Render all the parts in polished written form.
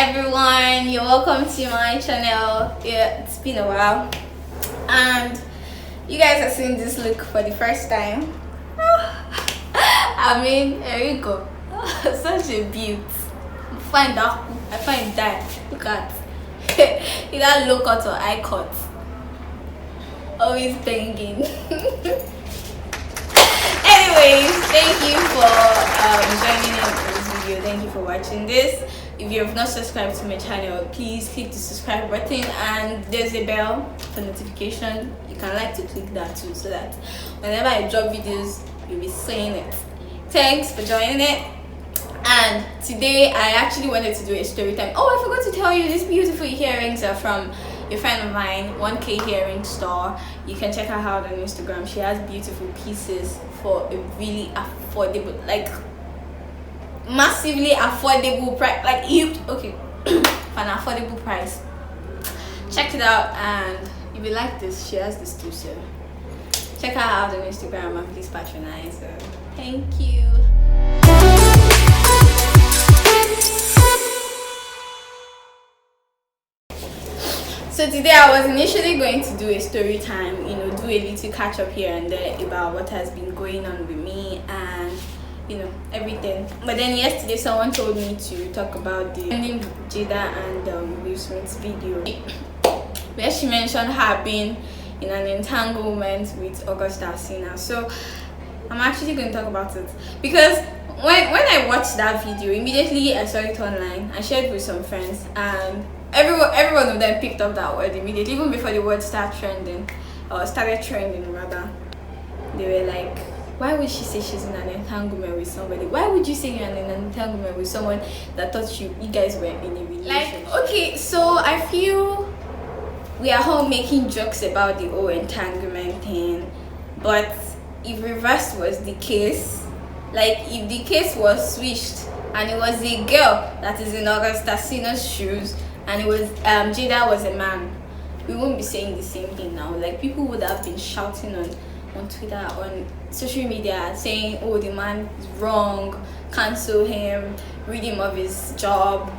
everyone, you're welcome to my channel. Yeah, it's been a while and you guys are seeing this look for the first time. I mean, there you go. Such a beaut. I find that. Look at either low cut or high cut. Always banging. Anyways, thank you for joining in this video. Thank you for watching this. If you have not subscribed to my channel, please click the subscribe button and there's a bell for notification. You can like to click that too, so that whenever I drop videos, you'll be seeing it. Thanks for joining it. And today I actually wanted to do a story time. Oh, I forgot to tell you, these beautiful earrings are from a friend of mine, 1K Earring Store. You can check her out on Instagram. She has beautiful pieces for a really affordable, like massively affordable price, like okay for an affordable price. Check it out, and if you like this, she has this too, so check her out on Instagram and please patronize her. Thank you. So today I was initially going to do a story time, do a little catch up here and there about what has been going on with me and everything. But then yesterday someone told me to talk about the ending Jada and Will Smith's video where she mentioned her being in an entanglement with Xoxo. So I'm actually going to talk about it because when I watched that video, immediately I saw it online. I shared it with some friends and everyone of them picked up that word immediately, even before the word started trending rather. They were like, why would she say she's in an entanglement with somebody? Why would you say you're in an entanglement with someone that thought you guys were in a relationship? Like, okay, so I feel we are all making jokes about the whole entanglement thing, but if reverse was the case, like if the case was switched and it was a girl that is in Xoxo's shoes and it was Jada was a man, we wouldn't be saying the same thing now. Like, people would have been shouting on Twitter, on social media, saying, oh, the man is wrong, cancel him, rid him of his job,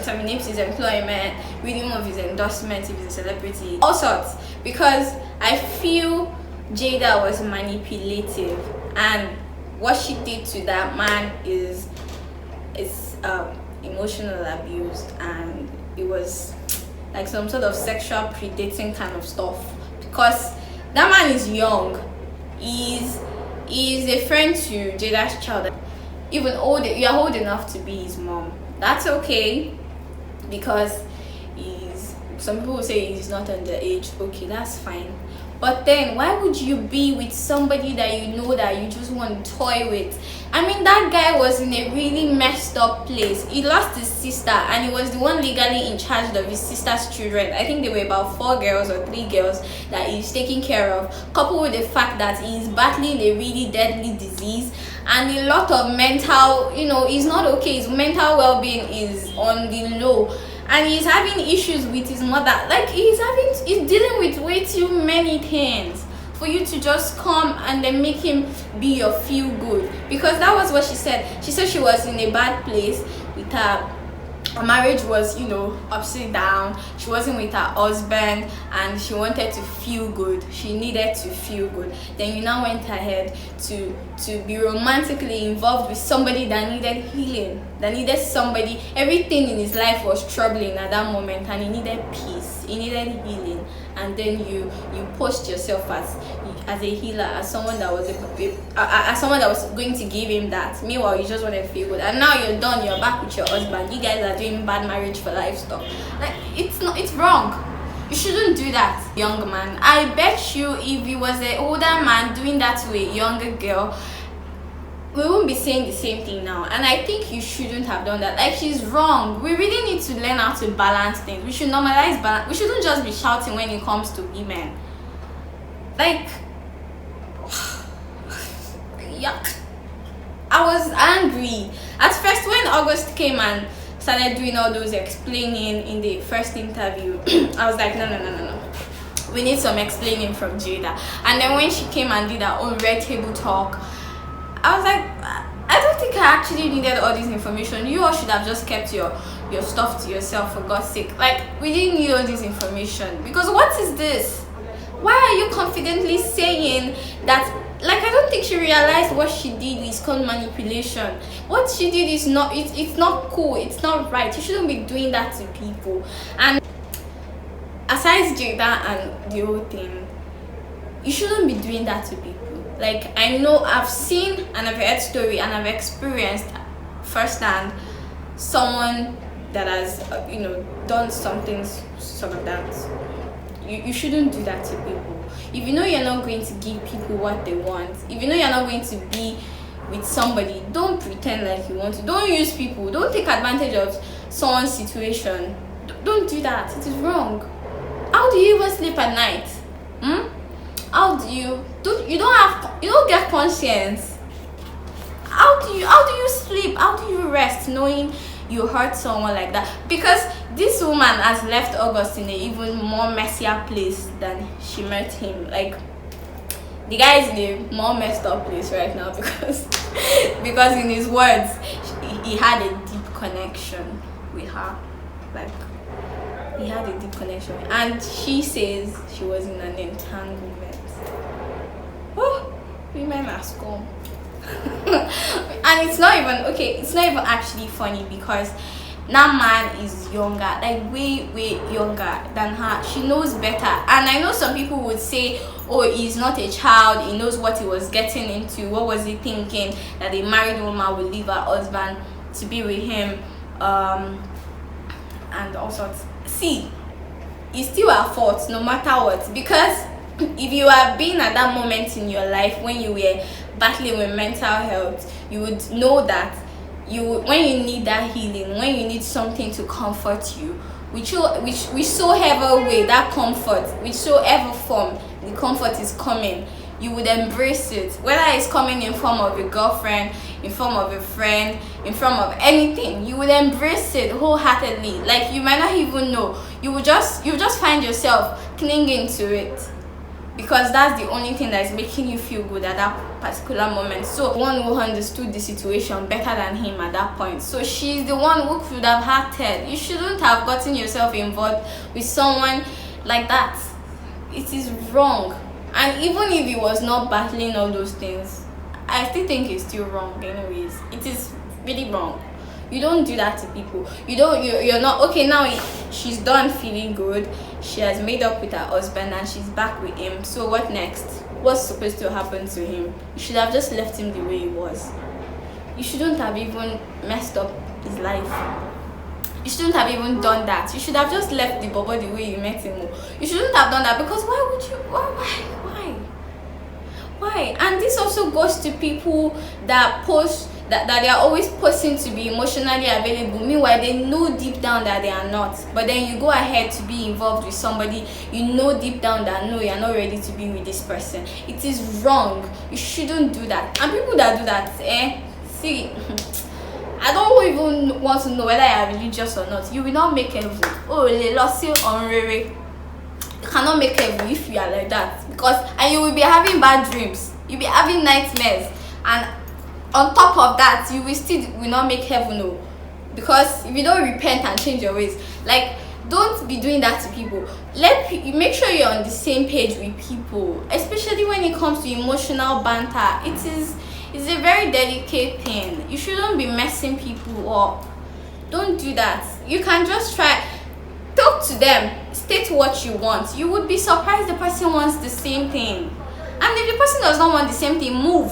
terminate his employment, rid him of his endorsement if he's a celebrity, all sorts. Because I feel Jada was manipulative, and what she did to that man is emotional abuse, and it was like some sort of sexual predating kind of stuff, because that man is young. He's a friend to Jada's child. Even old, you're old enough to be his mom. That's okay, because some people will say he's not underage. Okay, that's fine. But then why would you be with somebody that you know that you just want to toy with? I mean, that guy was in a really messed up place. He lost his sister and he was the one legally in charge of his sister's children. I think there were about 4 girls or 3 girls that he's taking care of, coupled with the fact that he's battling a really deadly disease and a lot of mental, he's not okay. His mental well-being is on the low. And he's having issues with his mother. Like, he's dealing with way too many things for you to just come and then make him be your feel good. Because that was what she said. She said she was in a bad place with her marriage was, upside down. She wasn't with her husband and she wanted to feel good. She needed to feel good. Then you now went ahead to be romantically involved with somebody that needed healing, that needed somebody. Everything in his life was troubling at that moment and he needed peace, he needed healing. And then you post yourself as a healer, as someone that was going to give him that. Meanwhile, you just want to feel good, and now you're done. You're back with your husband. You guys are doing bad marriage for life stuff. Like, it's wrong. You shouldn't do that, young man. I bet you, if he was an older man doing that to a younger girl, we won't be saying the same thing now. And I think you shouldn't have done that. Like, she's wrong. We really need to learn how to balance things. We should normalize balance. We shouldn't just be shouting when it comes to women. Like, yuck. I was angry at first when August came and started doing all those explaining in the first interview. I was like, no, we need some explaining from Jada. And then when she came and did her own red table talk, I was like, I don't think I actually needed all this information. You all should have just kept your your stuff to yourself, for God's sake. Like, we didn't need all this information, because what is this? Why are you confidently saying that? Like, I don't think she realized what she did is called manipulation. What she did is not, it's not cool, it's not right. You shouldn't be doing that to people. And aside Jada and the whole thing, you shouldn't be doing that to people. Like, I know I've seen and I've heard story and I've experienced firsthand someone that has done something sort of that. You shouldn't do that to people. If you know you're not going to give people what they want, if you know you're not going to be with somebody, don't pretend like you want to. Don't use people. Don't take advantage of someone's situation. Don't do that. It is wrong. How do you even sleep at night? How do you don't get conscience? How do you sleep? How do you rest knowing you hurt someone like that? Because this woman has left August in an even more messier place than she met him. Like, the guy is in a more messed up place right now because in his words, he had a deep connection with her. Like, he had a deep connection, and she says she was in an entanglement. Oh, women are scum. And it's not even actually funny, because that man is younger, like way younger than her. She knows better. And I know some people would say, oh, he's not a child, he knows what he was getting into. What was he thinking, that a married woman would leave her husband to be with him, and all sorts. See, it's still her fault no matter what, because if you have been at that moment in your life when you were battling with mental health, you would know that when you need that healing, when you need something to comfort you, whichever way that comfort, whichever form the comfort is coming, you would embrace it. Whether it's coming in form of a girlfriend, in form of a friend, in form of anything, you would embrace it wholeheartedly. Like, you might not even know. You just find yourself clinging to it, because that's the only thing that is making you feel good at that particular moment. So one who understood the situation better than him at that point, so she's the one who could have acted. You shouldn't have gotten yourself involved with someone like that. It is wrong. And even if he was not battling all those things, I still think it's still wrong anyways. It is really wrong. You don't do that to people. You're not okay. Now she's done feeling good. She has made up with her husband and she's back with him. So what next? What's supposed to happen to him? You should have just left him the way he was. You shouldn't have even messed up his life. You shouldn't have even done that. You should have just left the bobo the way you met him. You shouldn't have done that, because why would you? Why? And this also goes to people that post that they are always posting to be emotionally available. Meanwhile, they know deep down that they are not. But then you go ahead to be involved with somebody you know deep down that no, you're not ready to be with this person. It is wrong. You shouldn't do that. And people that do that, see, I don't even want to know whether you are religious or not. You will not make heaven. Oh, le lossy honorary. You cannot make heaven if you are like that, and you will be having bad dreams. You'll be having nightmares, and on top of that, you will not make heaven. No, because if you don't repent and change your ways, like, don't be doing that to people. Make sure you're on the same page with people, especially when it comes to emotional banter. It's a very delicate thing. You shouldn't be messing people up. Don't do that. You can just talk to them, state what you want. You would be surprised the person wants the same thing. And if the person does not want the same thing, move.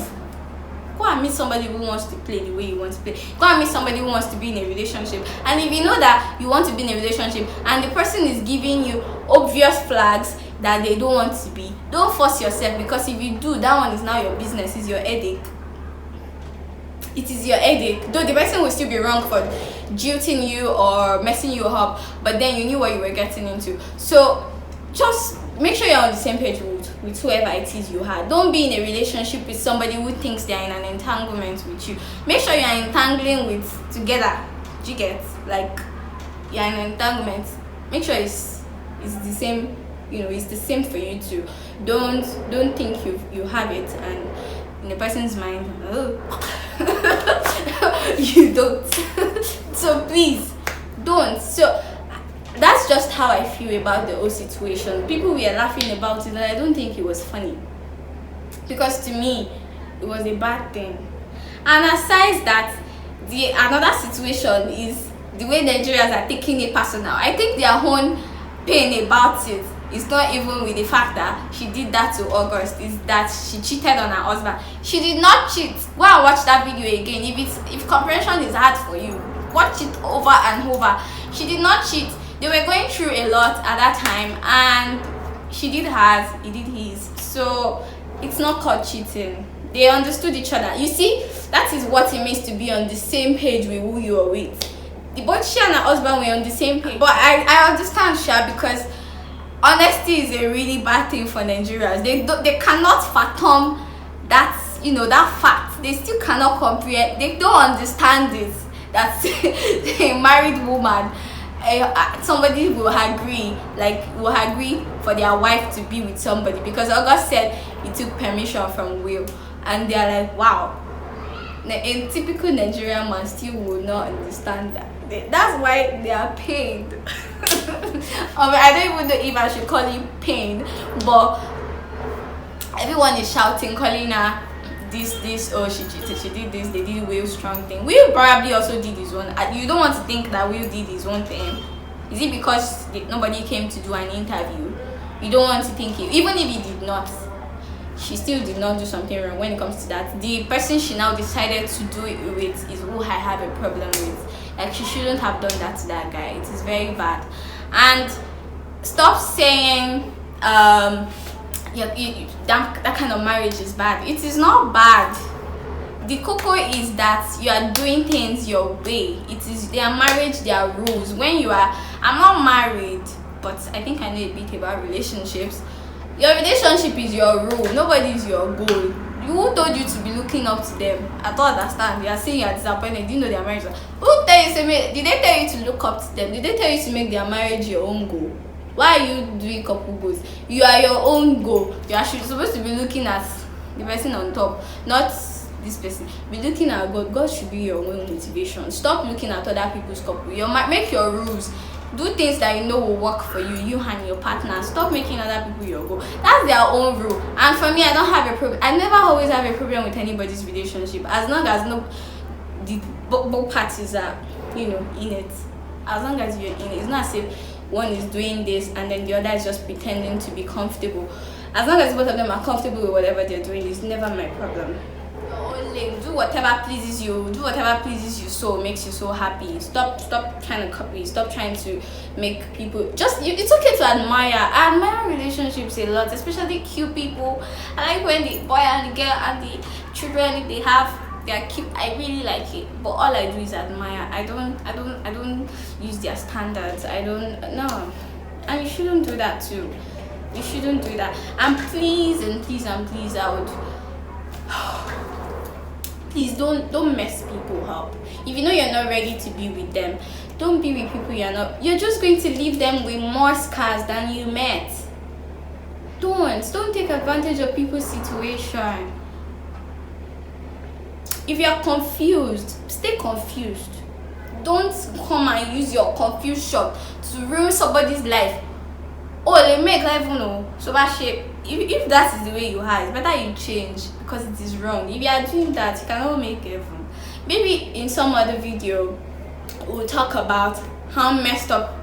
Go and meet somebody who wants to play the way you want to play. Go and meet somebody who wants to be in a relationship. And if you know that you want to be in a relationship and the person is giving you obvious flags that they don't want to be, don't force yourself, because if you do, that one is now your business, it's your headache. It is your headache. Though the person will still be wrong for jilting you or messing you up, but then you knew what you were getting into. So just make sure you're on the same page with whoever it is you had. Don't be in a relationship with somebody who thinks they're in an entanglement with you. Make sure you're entangling with together. Do you get? Like, you're in an entanglement. Make sure it's the same. It's the same for you too. Don't think you have it and in the person's mind, oh, you don't. So please Don't. So that's just how I feel about the whole situation. People were laughing about it, and I don't think it was funny, because to me it was a bad thing. And aside that, the another situation is the way Nigerians are taking it personal. I think their own pain about it is not even with the fact that she did that to August, is that she cheated on her husband. She did not cheat. Go and watch that video again. If comprehension is hard for you, watch it over and over. She did not cheat. They were going through a lot at that time, and she did hers, he did his. So it's not called cheating. They understood each other. You see, that is what it means to be on the same page with who you are with. Both she and her husband were on the same page. But I understand Sha, because honesty is a really bad thing for Nigerians. They cannot fathom that, that fact. They still cannot comprehend. They don't understand this, that a married woman, somebody will agree for their wife to be with somebody, because August said he took permission from Will, and they're like, wow. A typical Nigerian man still will not understand that. That's why they are pained. I don't even know if I should call it pain, but everyone is shouting, calling her this, oh, she cheated, she did this, they did Will strong thing. Will probably also did his own. You don't want to think that Will did his own thing. Is it because nobody came to do an interview? You don't want to think it. Even if he did not, she still did not do something wrong when it comes to that. The person she now decided to do it with is who I have a problem with. Like, she shouldn't have done that to that guy. It is very bad. And stop saying that kind of marriage is bad. It is not bad. The cocoa is that you are doing things your way. It is their marriage, their rules. When you are, I'm not married, but I think I know a bit about relationships. Your relationship is your rule. Nobody is your goal. Who told you to be looking up to them? I don't understand. You are saying you are disappointed. Do you know their marriage? Who tell you? Did they tell you to look up to them? Did they tell you to make their marriage your own goal? Why are you doing couple goals? You are your own goal. You are supposed to be looking at the person on top, not this person. Be looking at God. God should be your own motivation. Stop looking at other people's couple. Make your rules. Do things that you know will work for you and your partner. Stop making other people your goal. That's their own rule. And for me, I don't have a problem. I never always have a problem with anybody's relationship, as long as both parties are, in it. As long as you're in it. It's not as if one is doing this and then the other is just pretending to be comfortable. As long as both of them are comfortable with whatever they're doing, it's never my problem. Do whatever pleases you. Do whatever pleases you, so makes you so happy. Stop trying to copy. Stop trying to make people it's okay to admire. I admire relationships a lot, especially cute people. I like when the boy and the girl and the children, if they are cute, I really like it. But all I do is admire. I don't use their standards. I don't no. And you shouldn't do that too. You shouldn't do that. And please, I would please don't mess people up. If you know you're not ready to be with them, don't be with people you're just going to leave them with more scars than you met. Don't take advantage of people's situation. If you're confused, stay confused. Don't come and use your confusion to ruin somebody's life. Oh, they make life so bad shape. If that is the way you are, it's better you change, because it is wrong. If you are doing that, you cannot make heaven. Maybe in some other video we'll talk about how messed up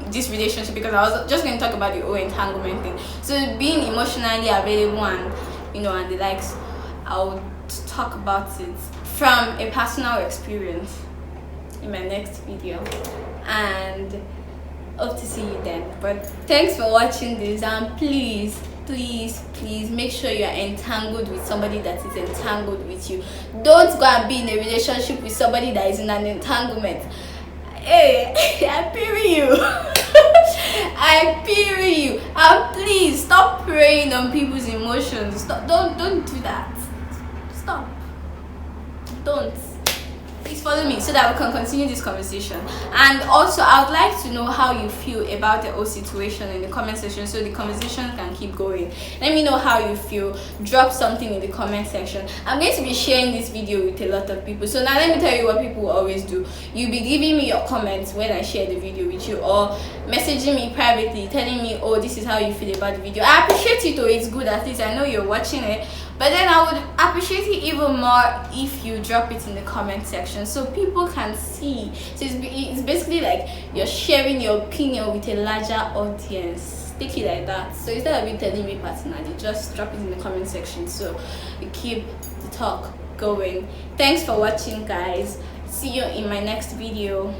this relationship, because I was just going to talk about the whole entanglement thing. So being emotionally available and and the likes, I'll talk about it from a personal experience in my next video, and hope to see you then. But thanks for watching this, and please make sure you are entangled with somebody that is entangled with you. Don't go and be in a relationship with somebody that is in an entanglement. Hey, I pity you. I pity you. And please stop preying on people's emotions. Don't do that. Stop. Don't. please follow me so that we can continue this conversation. And also, I would like to know how you feel about the whole situation in the comment section so the conversation can keep going. Let me know how you feel. Drop something in the comment section. I'm going to be sharing this video with a lot of people. So now let me tell you what people always do. You'll be giving me your comments when I share the video with you, or messaging me privately telling me, oh, this is how you feel about the video. I appreciate it though, it's good, at least I know you're watching it. But then I would appreciate it even more if you drop it in the comment section so people can see. So it's basically like you're sharing your opinion with a larger audience. Take it like that. So instead of you telling me personally, just drop it in the comment section so we keep the talk going. Thanks for watching, guys. See you in my next video.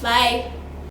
Bye.